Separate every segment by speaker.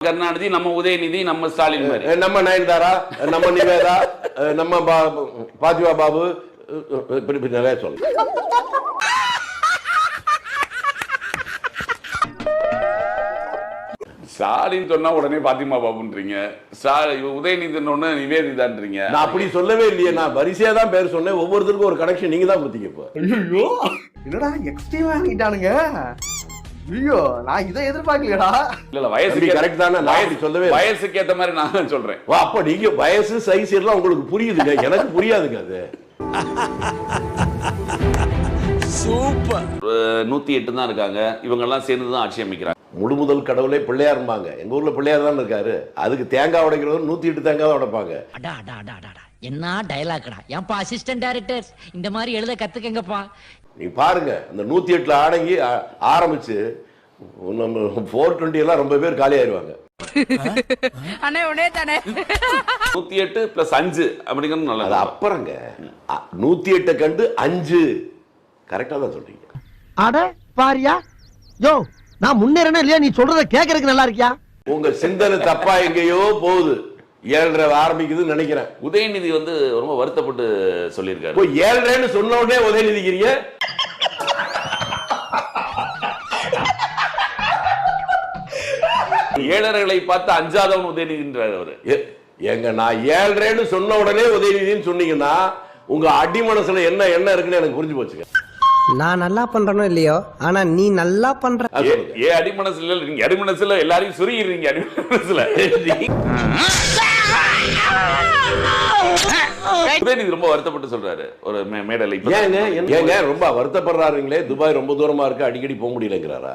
Speaker 1: கருணாநிதி, நம்ம உதயநிதி, நம்ம ஸ்டாலின் மாதிரி,
Speaker 2: நம்ம நயன்தாரா, நம்ம நிவேதா, நம்ம பாஜிவா பாபு, நிறைய சொல்லு.
Speaker 1: ஸ்டாலின் சொன்னா உடனே பாத்திமா பாபுன்றீங்க, உதயநிதி நிவேதிதான்றீங்க.
Speaker 2: நான் அப்படி சொல்லவே இல்லையே, நான் வரிசையா தான் பேர் சொன்னேன். ஒவ்வொருத்தருக்கும் ஒரு கனெக்ஷன் நீங்க தான் கொடுத்தீங்க. இப்போ
Speaker 3: ஐயோ என்னடா எக்ஸ்ட்ரீமா ஆகிட்டானுங்க. ஐயோ நான் இதை எதிர்பார்க்கலடா.
Speaker 1: இல்ல வயசுக்கு
Speaker 2: கரெக்ட் தானே, நான் அப்படி சொல்லவே
Speaker 1: வயசுக்கு ஏத்த மாதிரி நான் சொல்றேன்.
Speaker 2: அப்ப நீங்க வயசு சைஸ் எல்லாம் உங்களுக்கு புரியுதுங்க, எனக்கு புரியாதுங்க அது.
Speaker 1: சூப்பர். 108 தான் இருக்காங்க, இவங்க எல்லாம் சேர்ந்து தான் ஆட்சி அமைக்கிறாங்க.
Speaker 2: முழு முதல் கடவுளே பிள்ளையாரும்பாங்க. எங்க ஊர்ல பிள்ளையார் தான் இருக்காரு. அதுக்கு தேங்காய் உடைக்கிறவர் 108 தேங்காய் தான் உடைப்பாங்க.
Speaker 4: என்ன டயலாக்டா? ஏன்பா அசிஸ்டன்ட் டைரக்டர் இந்த மாதிரி எழுத கத்துக்கங்கப்பா.
Speaker 2: நீங்க பாருங்க, அந்த 108ல அடங்கி ஆரம்பிச்சு 420 எல்லாம் ரொம்ப பேர் காலி ஆயிருவாங்க.
Speaker 1: 108 + 5 அப்படிங்கிறது நல்லது.
Speaker 2: அப்புறங்க 108 கண்டு 5 கரெக்டா தான் சொல்றீங்க.
Speaker 5: அட பாரியா, யோ நான் முன்னேறனே இல்லையா, நீ சொல்றத கேட்கறதுக்கு நல்லா இருக்கியா?
Speaker 2: உங்க சிந்தனை தப்பா எங்கேயோ போகுது. 7:30 ஆரம்பிக்குதுன்னு நினைக்கிறேன்.
Speaker 1: உதயநிதி ரொம்ப வருத்தப்பட்டு சொல்லியிருக்காரு.
Speaker 2: இப்போ 7:30ன்னு சொன்ன உடனே உதயநிதிக்கிறீங்க.
Speaker 1: ஏழர்களை பார்த்து அஞ்சாதவன் உதயநிதின்றார் அவரு.
Speaker 2: எங்க நான் 7:30ன்னு சொன்ன உடனே உதயநிதின்னு சொன்னீங்கன்னா உங்க அடி மனசுல என்ன இருக்குன்னு எனக்கு புரிஞ்சு போச்சுங்க.
Speaker 5: நான் நல்லா பண்றனோ இல்லையோ, ஆனா நீ நல்லா பண்ற.
Speaker 1: அடி மனசுல நீங்க அடி மனசுல எல்லாரையும் சுருகிடுறீங்க. அடி மனசுல உதயநிதி ரொம்ப வருத்தப்பட்டு சொல்றாரு ஒரு மேடையில.
Speaker 2: ஏங்க ரொம்ப வருத்தப்படுறாருங்களே? துபாய் ரொம்ப தூரமா இருக்கு, அடிக்கடி போக முடியலங்கிறாரா?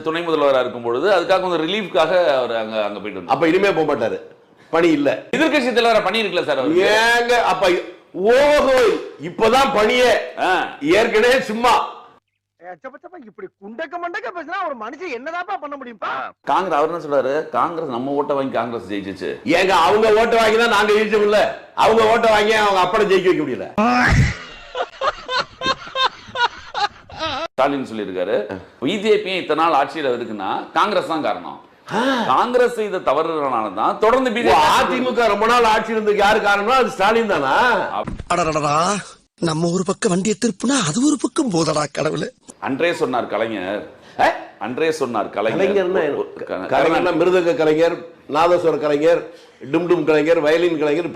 Speaker 1: துணை முதல்வராக இருக்கும் பொழுது அதுக்காக கொஞ்சம் ரிலீஃப்காக அவர் அங்க போயிட்டு.
Speaker 2: அப்ப இனிமே போக மாட்டாரு, பணி இல்ல.
Speaker 1: எதிர்கட்சி தலைவரா பணி இருக்குல்ல சார்.
Speaker 2: ஏங்க அப்ப ஓஹோ இப்பதான் பணியே, ஏற்கனவே சும்மா
Speaker 3: இப்படி குண்டக்க மண்டக்க பேசினா ஒரு மனுஷன் என்னதான் பண்ண முடியும்பா?
Speaker 1: காங்கிரஸ் அவர் என்ன சொல்றாரு, காங்கிரஸ் நம்ம ஓட்ட வாங்கி காங்கிரஸ் ஜெயிச்சிச்சு.
Speaker 2: ஏங்க அவங்க ஓட்ட வாங்கி தான் நாங்க ஜெயிச்சோம் இல்ல, அவங்க ஓட்ட வாங்கி அவங்க அப்பட ஜெயிக்க வைக்க முடியல.
Speaker 1: ஸ்டாலின் சொல்லியிருக்காரு, பிஜேபி இத்தனை நாள் ஆட்சியில் இருக்குன்னா காங்கிரஸ் தான் காரணம். காங்கிரஸ் செய்த தவறுனாலதான் தொடர்ந்து பிஜேபி.
Speaker 2: அதிமுக ரொம்ப நாள் ஆட்சி இருந்ததுக்கு யாரு காரணம்? அது ஸ்டாலின் தானா?
Speaker 6: நம்ம ஒரு பக்கம் வண்டியை திருப்புனா அது ஒரு பக்கம் போதடா கடவுளே.
Speaker 1: அன்றே சொன்னார் கலைஞர், அன்றே சொன்னார்
Speaker 2: கலைஞர் மிருதங்க கலைஞர், நாதஸ்வர கலைஞர், டும் கலைஞர், வயலின் கலைஞர்,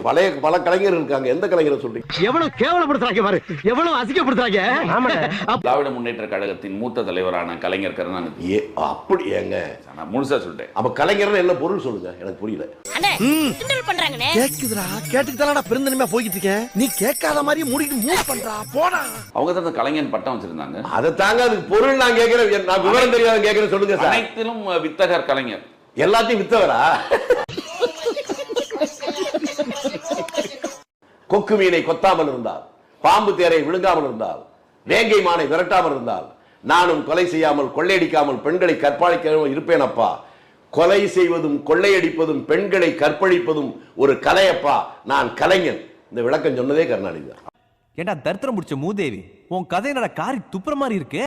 Speaker 2: பல கலைஞர் இருக்காங்க. எந்த கலைஞரை சொல்றீங்க?
Speaker 5: எவ்வளவு கேவலப்படுத்துறாங்க பாரு, எவ்வளவு அசிங்கப்படுத்துறாங்க.
Speaker 1: திராவிட முன்னேற்ற கழகத்தின் மூத்த தலைவரான கலைஞர் கருணாநிதி.
Speaker 2: அப்படி ஏங்க
Speaker 1: நான் முழுசா சொல்லிட்டேன்.
Speaker 2: அப்ப கலைஞர் என்ன பொருள் சொல்லுங்க, எனக்கு புரியல.
Speaker 6: கேக்குதுடா, கேட்டுக்கிட்டாலடா பெருந்தன்மையா போய்கிட்டு இருக்கேன். நீ கேட்காத மாதிரி முடிட்டு மூவ் பண்றா போடா.
Speaker 1: அவங்க தான் கலைஞர் பட்டம் வச்சிருந்தாங்க.
Speaker 2: அதை தாங்க அதுக்கு பொருள் நான் கேட்கிறேன், நான் விவரம் தெரியாத கேட்கிறேன். சொல்லுங்க சார்.
Speaker 1: அனைத்திலும் வித்தகர் கலைஞர்.
Speaker 2: எல்லாத்தையும் வித்தவரா? கொக்கு மீனை கொத்தாமல் இருந்தால், பாம்பு தேரை விழுங்காமல் இருந்தால், வேங்கை மானை விரட்டாமல் இருந்தால், நானும் கொலை செய்யாமல் கொள்ளையடிக்காமல் பெண்களை கற்பழிக்காமல் இருப்பேன் அப்பா. கொலை செய்வதும் கொள்ளையடிப்பதும் பெண்களை கற்பழிப்பதும் ஒரு கலையப்பா, நான் கலைஞன். இந்த விளக்கம் சொன்னதே கருணாநிதி தான்.
Speaker 7: ஏண்டா தரித்திரம் முடிச்ச மூதேவி, உன் கதை என்னடா காரி துப்புற மாதிரி இருக்கு.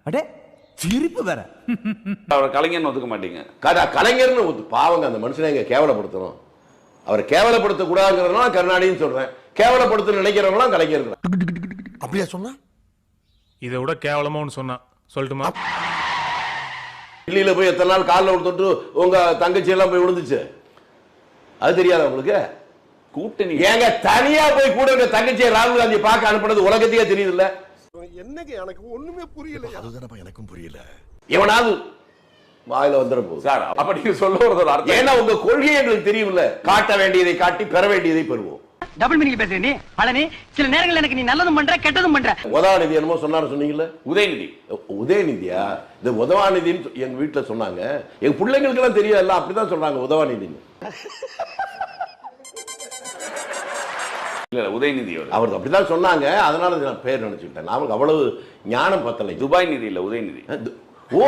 Speaker 7: அடே சிரிப்பு வேற.
Speaker 1: அவர் கலைஞர் ஒத்துக்க மாட்டீங்க.
Speaker 2: கலைஞர்னு பாவங்க, அந்த மனுஷனை எங்க கேவலப்படுத்தணும். அவரை கேவலப்படுத்த கூடாதுங்கிறதுனால கருணாநிதின்னு சொல்றேன். கேவலப்படுத்த நினைக்கிறவங்களாம் கலைஞர்.
Speaker 6: அப்படியா சொன்னா?
Speaker 8: இதை விட கேவலமா ஒன்று சொன்னா சொல்லட்டுமா?
Speaker 2: டெல்லியில போய் எத்தனை நாள் காலில் தொட்டு உங்க தங்கச்சி எல்லாம் போய் விழுந்துச்சு, அது தெரியாத உங்களுக்கு?
Speaker 1: கூட்டணி
Speaker 2: ஏங்க தனியா போய் கூட உங்க தங்கச்சியை ராகுல் காந்தி பார்க்க அனுப்புனது உலகத்தையே தெரியுது இல்ல?
Speaker 6: என்னங்க எனக்கு ஒண்ணுமே புரியல. அதுதானப்பா எனக்கும் புரியல.
Speaker 2: எவனாவது வாயில வந்துட போகுது
Speaker 1: சார். அப்ப நீங்க சொல்ல ஒரு அர்த்தம்,
Speaker 2: ஏன்னா உங்க கொள்கையை எங்களுக்கு தெரியும்ல. காட்ட வேண்டியதை காட்டி பெற வேண்டியதை பெறுவோம்.
Speaker 5: டபுள் மீனிங் பேசுற நீ பழனி. சில நேரங்கள் எனக்கு நீ நல்லதும் பண்ற கெட்டதும் பண்ற.
Speaker 2: உதவாநிதி என்னமோ சொன்னாரு சொன்னீங்கல்ல?
Speaker 1: உதயநிதி.
Speaker 2: உதயநிதியா? இந்த உதவாநிதின்னு எங்க வீட்டுல சொன்னாங்க. எங்க பிள்ளைங்களுக்கு எல்லாம் தெரியும், எல்லாம் அப்படிதான் சொல்றாங்க உதவாநிதின்னு.
Speaker 1: இல்ல உதயநிதி
Speaker 2: அவர் அப்படிதான் சொன்னாங்க, அதனால நான் பேர் நினைச்சுட்டேன். நமக்கு அவ்வளவு ஞானம் பத்தலை.
Speaker 1: துபாய் நிதி இல்ல உதயநிதி.
Speaker 2: ஓ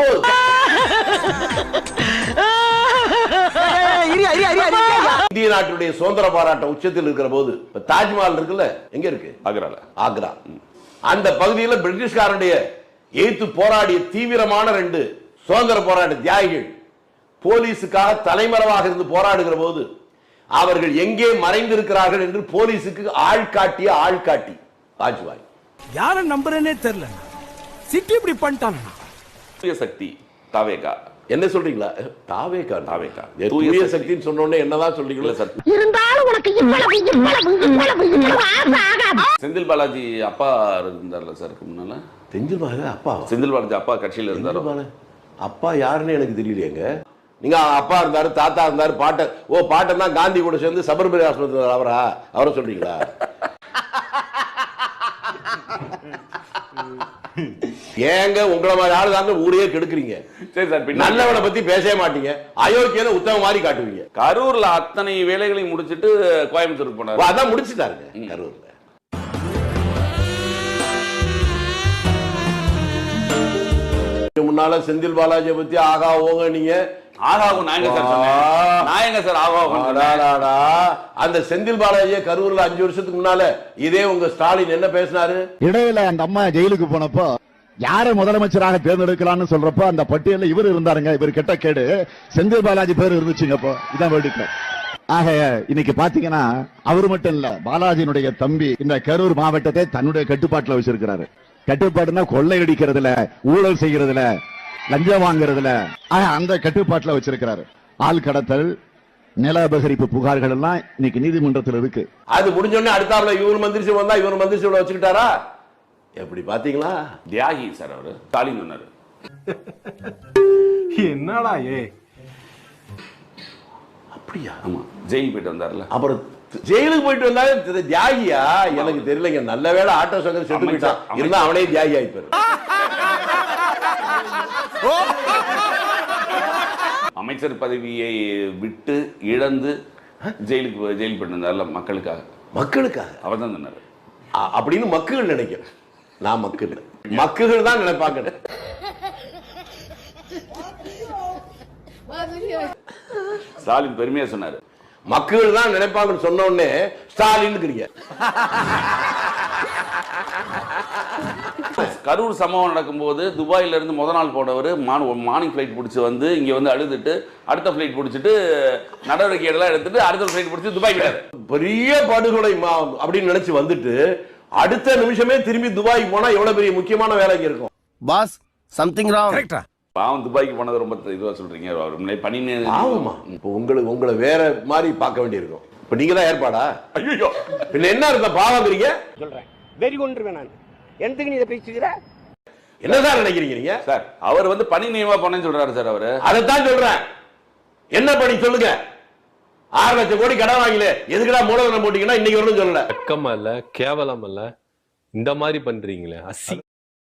Speaker 2: இந்திய நாட்டுடைய சுதந்திர பாராட்ட உச்சத்தில் இருக்கிற போது தாஜ்மஹால் இருக்குல்ல, எங்க இருக்கு?
Speaker 1: ஆக்ரால.
Speaker 2: ஆக்ரா. அந்த பகுதியில் பிரிட்டிஷ்காரனுடைய எதிர்த்து போராடிய தீவிரமான 2 சுதந்திர போராட்ட தியாகிகள் போலீஸுக்காக தலைமறைவாக இருந்து போராடுகிற போது அவர்கள் எங்கே மறைந்திருக்கிறார்கள் என்று போலீஸுக்கு ஆள்காட்டி வாஜ்பாய்.
Speaker 6: யார நம்புறேனே தெரியல. சிட்டி இப்படி பண்ணிட்டான்.
Speaker 1: தூய சக்தி தாவேகா.
Speaker 2: என்ன சொல்றீங்களா? தாவேகா.
Speaker 1: தூய
Speaker 2: சக்தின்னு சொன்ன உடனே என்னதான் சொல்றீங்களா சார்?
Speaker 5: இருந்தாலும் உனக்கு இவ்வளவு ஆகாது.
Speaker 1: செந்தில் பாலாஜி அப்பா இருந்தார்ல சார் முன்னால.
Speaker 2: செந்தில் பாலாஜி அப்பா?
Speaker 1: செந்தில் பாலாஜி அப்பா கட்சியில இருந்தாரு.
Speaker 2: அப்பா யாருன்னு எனக்கு தெரியலையேங்க. நீங்க அப்பா இருந்தாரு, தாத்தா இருந்தாரு, பாட்டன் தான் காந்தி கூட சேர்ந்து சபர்மதி ஆஸ்பத்திரி அவரை சொல்றீங்களா? ஏங்க உங்களை மாதிரி ஆளு தாங்க ஊரையே கெடுக்குறீங்க.
Speaker 1: சரி சார்,
Speaker 2: நல்லவனை பத்தி பேசவே மாட்டீங்க, அயோக்கியனை உத்தம மாதிரி காட்டுவீங்க.
Speaker 1: கரூர்ல அத்தனை வேலைகளையும் முடிச்சிட்டு கோயம்புத்தூருக்கு போனாரு.
Speaker 2: அதான் முடிச்சுட்டாருங்க கரூர்ல. முன்னால செந்தில் பாலாஜியை பத்தி ஆகா ஓங்க நீங்க.
Speaker 1: ஆகாவும் நான் எங்க சார் சொன்னேன்? நான் எங்க சார் ஆகாவும்?
Speaker 2: அந்த செந்தில் பாலாஜியை கரூர்ல 5 வருஷத்துக்கு முன்னால இதே உங்க ஸ்டாலின் என்ன பேசினாரு?
Speaker 9: இடையில அந்த அம்மா ஜெயிலுக்கு போனப்போ யாரை முதலமைச்சராக தேர்ந்தெடுக்கலாம்னு சொல்றப்போ அந்த பட்டியல இவர் இருந்தாருங்க. இவர் கெட்ட கேடு செந்தில் பாலாஜி பேர் இருந்துச்சுங்கப்போ. இதான் வேடிக்கை. ஆக இன்னைக்கு பாத்தீங்கன்னா அவரு மட்டும் இல்ல, பாலாஜியினுடைய தம்பி இந்த கரூர் மாவட்டத்தை தன்னுடைய கட்டுப்பாட்டுல வச்சிருக்கிறாரு. கட்டுப்பாடுனா கொள்ளையடிக்கிறதுல, ஊழல் செய்யறதுல, லஞ்சம் வாங்குறதுல அந்த கட்டுப்பாட்டுல வச்சிருக்கிறாரு. ஆள் கடத்தல், நில அபகரிப்பு புகார்கள் எல்லாம் இன்னைக்கு நீதிமன்றத்தில் இருக்கு.
Speaker 2: அது முடிஞ்சோடனே அடுத்தாப்புல இவர் மந்திரிச்சு வந்தா இவர் மந்திரிச்சு வச்சுக்கிட்டாரா? எப்படி பாத்தீங்களா?
Speaker 1: தியாகி சார் அவரு. ஸ்டாலின் சொன்னாரு.
Speaker 3: என்னடா
Speaker 2: அப்படியா?
Speaker 1: ஆமா, ஜெயில் போயிட்டு வந்தார்ல.
Speaker 2: அப்புறம் ஜெயிலுக்கு போயிட்டு வந்தாரு தியாகியா? எனக்கு தெரியலங்க. நல்ல வேளை ஆட்டோ சங்கர் செத்து போயிட்டான். இருந்தா அவனே தியாகி ஆயிப்பாரு.
Speaker 1: அமைச்சர் பதவியை விட்டு இழந்து ஜெயில் போயிட்டு வந்தார்ல மக்களுக்காக. அவர் தான் சொன்னாரு.
Speaker 2: அப்படின்னு மக்கள் நினைக்கிறேன். நான் மக்கள் தான் நினைப்பாங்க.
Speaker 1: ஸ்டாலின் பெருமையா சொன்னாரு.
Speaker 2: மக்கள் தான் நினைப்பாங்கன்னு சொன்ன உடனே ஸ்டாலின்.
Speaker 1: கரூர் சம்பவம் நடக்கும்போது துபாயில இருந்து முத நாள் போனவர் மார்னிங் ஃபிளைட் பிடிச்சி வந்து இங்க வந்து அழுதுட்டு அடுத்த ஃபிளைட் பிடிச்சிட்டு நடவடிக்கை எல்லாம் எடுத்துட்டு அடுத்த ஃபிளைட் பிடிச்சி துபாய் போயிட்டாரு.
Speaker 2: பெரிய படுகொலை அப்படின்னு நினைச்சு வந்துட்டு அடுத்த நிமிஷமே திரும்பி துபாய் போனா எவ்வளவு பெரிய முக்கியமான வேலைக்கு இருக்கும்.
Speaker 6: Boss something wrong. கரெக்ட்டா?
Speaker 1: பாவம், துபாய்க்கு போனது ரொம்ப இதுவா சொல்றீங்க. அவர் பணி
Speaker 2: ஆமா. இப்போ உங்களை வேற மாதிரி பார்க்க வேண்டியிருக்கும். இப்ப நீங்க தான் ஏற்பாடா? ஐயோ, பின்ன என்ன இருக்க பாவங்கிறீங்க? சொல்றேன் வெறி கொண்டுருவேன் நான். எதுக்கு நீ இதை பேசுகிற? என்னதான் நினைக்கிறீங்க நீங்க?
Speaker 1: சார் அவர் வந்து பணி நியமனமா போனேன்னு சொல்றாரு சார். அவரு
Speaker 2: அதைத்தான் சொல்றேன். என்ன பணி சொல்லுங்க? 6 லட்சம் கோடி கடன் வாங்கல, எதுக்குடா மூலதனம் போட்டீங்கன்னா இன்னைக்கு வரணும் சொல்லல.
Speaker 10: வெக்கமா இல்ல, கேவலம் இல்ல, இந்த மாதிரி பண்றீங்களே, அசி.